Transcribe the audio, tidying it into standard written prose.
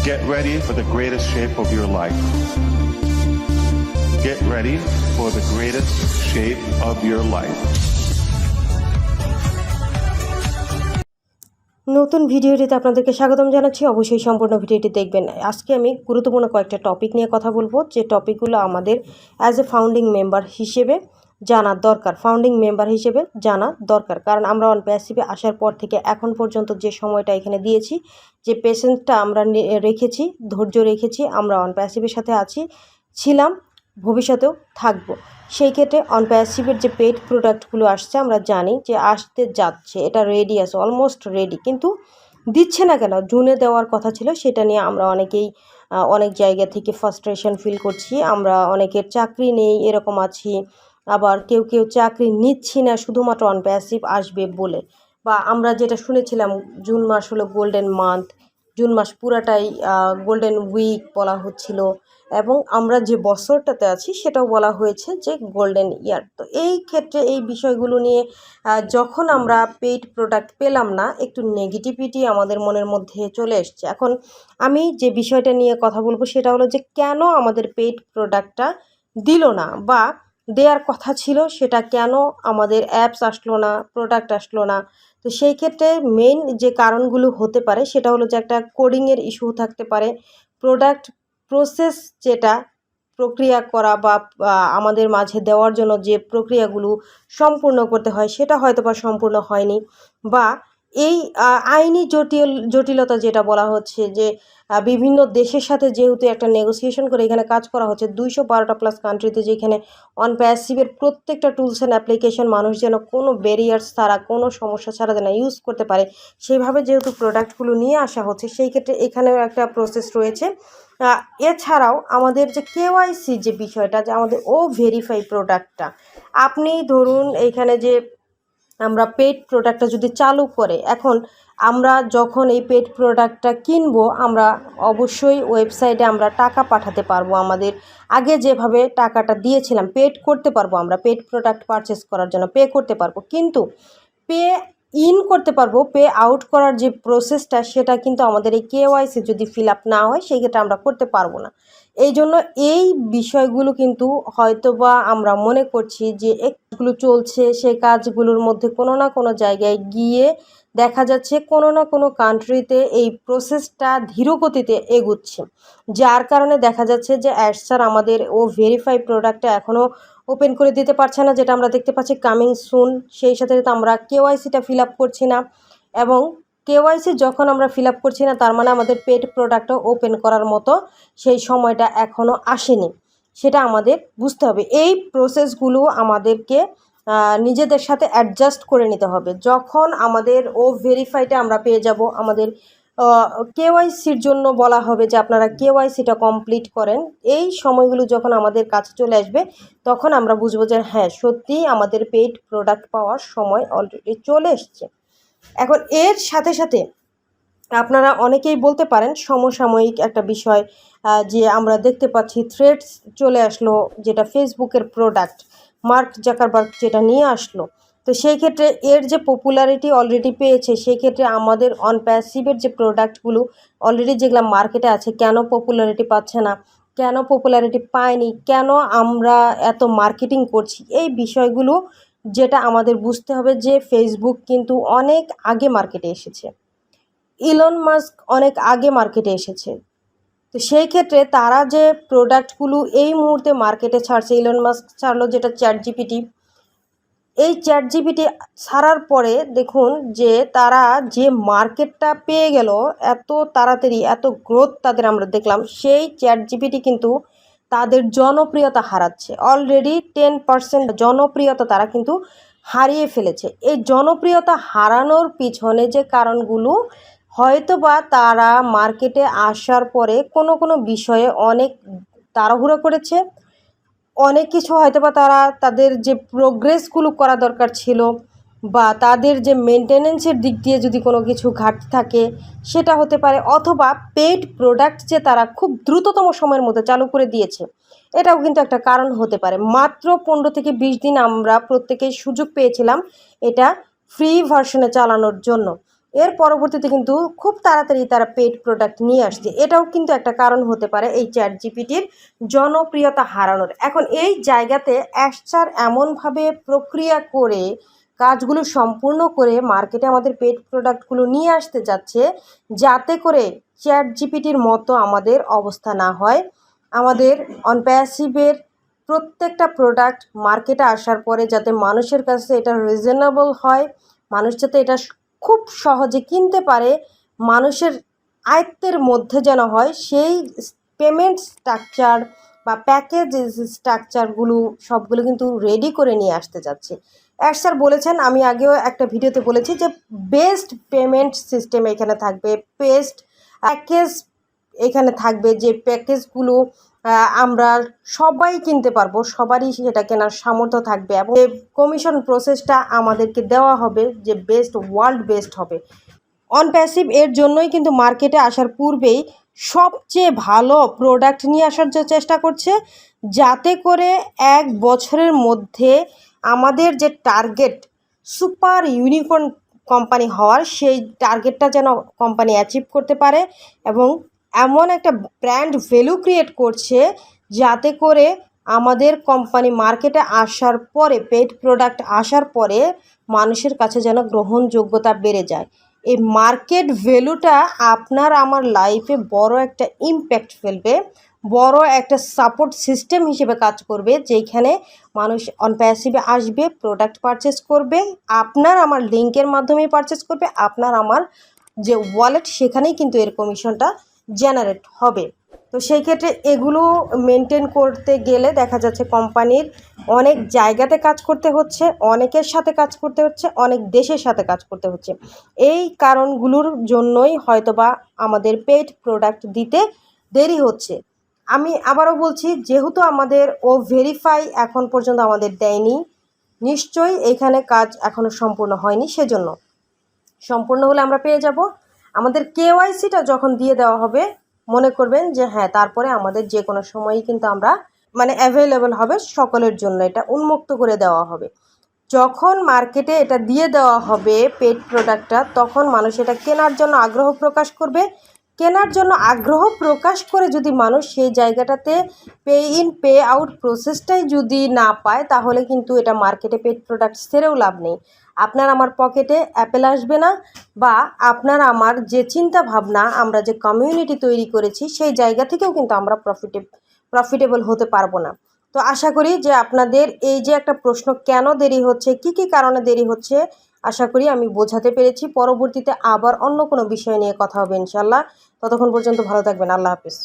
Get ready for the greatest shape of your life. Get ready for the greatest shape of your life. নতুন ভিডিওটিতে আপনাদেরকে স্বাগতম জানাচ্ছি। অবশ্যই সম্পূর্ণ ভিডিওটি দেখবেন। আজকে আমি গুরুত্বপূর্ণ কয়েকটা টপিক নিয়ে কথা বলবো, যে টপিকগুলো আমাদের অ্যাজ এ ফাউন্ডিং মেম্বার হিসেবে জানা দরকার। কারণ আমরা অনপ্যাসিভে আসার পর থেকে এখন পর্যন্ত যে সময়টা এখানে দিয়েছি, যে পেশেন্সটা আমরা রেখেছি, ধৈর্য রেখেছি, আমরা অনপ্যাসিভের সাথে ছিলাম, ভবিষ্যতেও থাকবো। সেই ক্ষেত্রে অনপ্যাসিভের যে পেড প্রোডাক্টগুলো আসছে, আমরা জানি যে আসতে যাচ্ছে, এটা রেডি আছে, অলমোস্ট রেডি, কিন্তু দিচ্ছে না কেন? জুনে দেওয়ার কথা ছিল, সেটা নিয়ে আমরা অনেকেই অনেক জায়গা থেকে ফ্রাস্ট্রেশন ফিল করছি। আমরা অনেকের চাকরি নেই এরকম আছি, আবার কেউ চাকরি নিচ্ছি না শুধুমাত্র অনপ্যাসিভ আসবে বলে। বা আমরা যেটা শুনেছিলাম, জুন মাস হলো গোল্ডেন মান্থ, জুন মাস পুরাটাই গোল্ডেন উইক বলা হচ্ছিল, এবং আমরা যে বছরটাতে আছি সেটাও বলা হয়েছে যে গোল্ডেন ইয়ার। তো এই ক্ষেত্রে এই বিষয়গুলো নিয়ে যখন আমরা পেইড প্রোডাক্ট পেলাম না, একটু নেগেটিভিটি আমাদের মনের মধ্যে চলে এসছে। এখন আমি যে বিষয়টা নিয়ে কথা বলবো সেটা হলো যে কেন আমাদের পেইড প্রোডাক্টটা দিল না, বা দেওয়ার কথা ছিল সেটা কেন আমাদের অ্যাপস আসলো না, প্রোডাক্ট আসলো না। তো সেই ক্ষেত্রে মেইন যে কারণগুলো হতে পারে সেটা হলো যে একটা কোডিংয়ের ইস্যু থাকতে পারে, প্রোডাক্ট প্রসেস যেটা প্রক্রিয়া করা বা আমাদের মাঝে দেওয়ার জন্য যে প্রক্রিয়াগুলো সম্পূর্ণ করতে হয় সেটা হয়তো বা সম্পূর্ণ হয়নি, বা এই আইনি জটিলতা যেটা বলা হচ্ছে যে বিভিন্ন দেশের সাথে যেহেতু একটা নেগোসিয়েশন করে এখানে কাজ করা হচ্ছে, 212টা প্লাস কান্ট্রিতে, যেখানে অনপ্যাসিভের প্রত্যেকটা টুলস অ্যান্ড অ্যাপ্লিকেশন মানুষ যেন কোনো ব্যারিয়ার্স ছাড়া, কোনো সমস্যা ছাড়া যেন ইউজ করতে পারে, সেইভাবে যেহেতু প্রোডাক্টগুলো নিয়ে আসা হচ্ছে, সেই ক্ষেত্রে এখানেও একটা প্রসেস রয়েছে। এছাড়াও আমাদের যে কেওয়াইসি যে বিষয়টা, যে আমাদের ভেরিফাই প্রোডাক্টটা, আপনি ধরুন এইখানে যে আমরা পেড প্রোডাক্টটা যদি চালু করে, এখন আমরা যখন এই পেড প্রোডাক্টটা কিনবো, আমরা অবশ্যই ওয়েবসাইটে আমরা টাকা পাঠাতে পারবো, আমাদের আগে যেভাবে টাকাটা দিয়েছিলাম পেড করতে পারবো, আমরা পেড প্রোডাক্ট পারচেস করার জন্য পে করতে পারবো, কিন্তু পে ইন করতে পারবো, পে আউট করার যে প্রসেসটা সেটা কিন্তু আমাদের এই কেওয়াইসি যদি ফিল আপ না হয় সেই ক্ষেত্রে আমরা করতে পারবো না। এই জন্য এই বিষয়গুলো কিন্তু হয়তোবা আমরা মনে করছি যে একগুলো চলছে, সেই কাজগুলোর মধ্যে কোনো না কোনো জায়গায় গিয়ে দেখা যাচ্ছে কোনো না কোনো কান্ট্রিতে এই প্রসেসটা ধীরগতিতে এগুচ্ছে, যার কারণে দেখা যাচ্ছে যে অ্যাডসার আমাদের ভেরিফাই প্রোডাক্টটা এখনও ওপেন করে দিতে পারছে না, যেটা আমরা দেখতে পাচ্ছি কামিং সুন। সেই সাথে আমরা কেওয়াইসিটা ফিল আপ করছি না, এবং কেওয়াইসি যখন আমরা ফিল আপ করছি না, তার মানে আমাদের পেড প্রোডাক্টও ওপেন করার মতো সেই সময়টা এখনও আসেনি, সেটা আমাদের বুঝতে হবে। এই প্রসেসগুলো আমাদেরকে নিজেদের সাথে অ্যাডজাস্ট করে নিতে হবে। যখন আমাদের ভেরিফাইটা আমরা পেয়ে যাব, আমাদের কেওয়াইসির জন্য বলা হবে যে আপনারা কেওয়াইসিটা কমপ্লিট করেন, এই সময়গুলো যখন আমাদের কাছে চলে আসবে, তখন আমরা বুঝবো যে হ্যাঁ, সত্যিই আমাদের পেইড প্রোডাক্ট পাওয়ার সময় অলরেডি চলে এসছে। এখন এর সাথে সাথে আপনারা অনেকেই বলতে পারেন সমসাময়িক একটা বিষয়, যে আমরা দেখতে পাচ্ছি থ্রেডস চলে আসলো, যেটা ফেসবুকের প্রোডাক্ট, মার্ক জাকারবার্গ যেটা নিয়ে আসলো। তো সেই ক্ষেত্রে এর যে পপুলারিটি অলরেডি পেয়েছে, সেই ক্ষেত্রে আমাদের অনপ্যাসিভের যে প্রোডাক্টগুলো অলরেডি যেগুলো মার্কেটে আছে, কেন পপুলারিটি পাচ্ছে না, কেন পপুলারিটি পায়নি, কেন আমরা এত মার্কেটিং করছি, এই বিষয়গুলো যেটা আমাদের বুঝতে হবে যে ফেসবুক কিন্তু অনেক আগে মার্কেটে এসেছে, ইলন মাস্ক অনেক আগে মার্কেটে এসেছে। তো সেই ক্ষেত্রে তারা যে প্রোডাক্টগুলো এই মুহূর্তে মার্কেটে ছাড়ছে, ইলন মাস্ক ছাড়লো যেটা চ্যাট জিপিটি, এই চ্যাট জিপিটি ছাড়ার পরে দেখুন যে তারা যে মার্কেটটা পেয়ে গেল এত তাড়াতাড়ি, এত গ্রোথ তাদের আমরা দেখলাম, সেই চ্যাট জিপিটি কিন্তু তাদের জনপ্রিয়তা হারাচ্ছে। অলরেডি 10% জনপ্রিয়তা তারা কিন্তু হারিয়ে ফেলেছে। এই জনপ্রিয়তা হারানোর পিছনে যে কারণগুলো, হয়তোবা তারা মার্কেটে আসার পরে কোনো বিষয়ে অনেক তাড়াহুড়ো করেছে, অনেক কিছু হয়তোবা তারা তাদের যে প্রোগ্রেসগুলো করা দরকার ছিল, বা তাদের যে মেনটেনেন্সের দিক দিয়ে যদি কোনো কিছু ঘাটতি থাকে সেটা হতে পারে, অথবা পেইড প্রোডাক্ট যে তারা খুব দ্রুততম সময়ের মধ্যে চালু করে দিয়েছে, এটাও কিন্তু একটা কারণ হতে পারে। মাত্র 15 থেকে 20 দিন আমরা প্রত্যেকেই সুযোগ পেয়েছিলাম এটা ফ্রি ভার্সনে চালানোর জন্য। এর পরবর্তীতে কিন্তু খুব তাড়াতাড়ি তারা পেড প্রোডাক্ট নিয়ে আসছে। এটাও কিন্তু একটা কারণ হতে পারে এই চ্যাট জিপিটির জনপ্রিয়তা হারানোর। এখন এই জায়গাতে অ্যাশচার এমনভাবে প্রক্রিয়া করে কাজগুলো সম্পূর্ণ করে মার্কেটে আমাদের পেড প্রোডাক্টগুলো নিয়ে আসতে যাচ্ছে, যাতে করে চ্যাট জিপিটির মতো আমাদের অবস্থা না হয়। আমাদের অনপ্যাসিভের প্রত্যেকটা প্রোডাক্ট মার্কেটে আসার পরে যাতে মানুষের কাছে এটা রিজনেবল হয়, মানুষ যাতে এটা খুব সহজে কিনতে পারে, মানুষের আয়ত্তের মধ্যে যেন হয়, সেই পেমেন্ট স্ট্রাকচার বা প্যাকেজ স্ট্রাকচারগুলো সবগুলো কিন্তু রেডি করে নিয়ে আসতে যাচ্ছে। স্যার বলেছেন, আমি আগেও একটা ভিডিওতে বলেছি যে বেস্ট পেমেন্ট সিস্টেম এখানে থাকবে, বেস্ট প্যাকেজ এখানে থাকবে, যে প্যাকেজগুলো আমরা সবাই কিনতে পারবো, সবারই সেটা কেনার সামর্থ্য থাকবে এবং কমিশন প্রসেসটা আমাদেরকে দেওয়া হবে যে বেস্ট, ওয়ার্ল্ড বেস্ট হবে। অনপ্যাসিভ এর জন্যই কিন্তু মার্কেটে আসার পূর্বেই সবচেয়ে ভালো প্রোডাক্ট নিয়ে আসার চেষ্টা করছে, যাতে করে 1 বছরের মধ্যে আমাদের যে টার্গেট সুপার ইউনিকর্ন কোম্পানি হওয়ার, সেই টার্গেটটা যেন কোম্পানি অ্যাচিভ করতে পারে এবং এমন একটা ব্র্যান্ড ভ্যালু ক্রিয়েট করছে যাতে করে আমাদের কোম্পানি মার্কেটে আসার পরে, পেড প্রোডাক্ট আসার পরে মানুষের কাছে যেন গ্রহণযোগ্যতা বেড়ে যায়। এই মার্কেট ভ্যালুটা আপনার আমার লাইফে বড় একটা ইম্প্যাক্ট ফেলবে, বড় একটা সাপোর্ট সিস্টেম হিসেবে কাজ করবে, যেখানে মানুষ অনপ্যাসিভে আসবে, প্রোডাক্ট পারচেস করবে, আপনার আমার লিঙ্কের মাধ্যমেই পারচেস করবে, আপনার আমার যে ওয়ালেট সেখানেই কিন্তু এর কমিশনটা জেনারেট হবে। তো সেই ক্ষেত্রে এগুলো মেনটেন করতে গেলে দেখা যাচ্ছে কোম্পানির অনেক জায়গাতে কাজ করতে হচ্ছে, অনেকের সাথে কাজ করতে হচ্ছে, অনেক দেশের সাথে কাজ করতে হচ্ছে। এই কারণগুলোর জন্যই হয়তোবা আমাদের পেড প্রোডাক্ট দিতে দেরি হচ্ছে। আমি আবারও বলছি, যেহেতু আমাদের ভেরিফাই এখন পর্যন্ত আমাদের দেয়নি, নিশ্চয়ই এইখানে কাজ এখনও সম্পূর্ণ হয়নি। সেজন্য সম্পূর্ণ হলে আমরা পেয়ে যাব। আমাদের কেওয়াইসিটা যখন দিয়ে দেওয়া হবে, মনে করবেন যে হ্যাঁ, তারপরে আমাদের যে কোনো সময়ই কিন্তু আমরা অ্যাভেলেবল হবে, সকলের জন্য এটা উন্মুক্ত করে দেওয়া হবে। যখন মার্কেটে এটা দিয়ে দেওয়া হবে পেড প্রোডাক্টটা, তখন মানুষ এটা কেনার জন্য আগ্রহ প্রকাশ করবে। কেনার জন্য আগ্রহ প্রকাশ করে যদি মানুষ সেই জায়গাটাতে পে ইন পে আউট প্রসেসটাই যদি না পায়, তাহলে কিন্তু এটা মার্কেটে পেড প্রোডাক্ট ছেড়েও লাভ নেই। আপনার আমার পকেটে অ্যাপেল আসবে না, বা আপনার আমার যে চিন্তা ভাবনা, আমরা যে কমিউনিটি তৈরি করেছি, সেই জায়গা থেকেও কিন্তু আমরা প্রফিটেবল হতে পারবো না। তো আশা করি যে আপনাদের এই যে একটা প্রশ্ন, কেন দেরি হচ্ছে, কি কি কারণে দেরি হচ্ছে, আশা করি আমি বোঝাতে পেরেছি। পরবর্তীতে আবার অন্য কোনো বিষয় নিয়ে কথা হবে ইনশাল্লাহ। ততক্ষণ পর্যন্ত ভালো থাকবেন। আল্লাহ হাফিজ।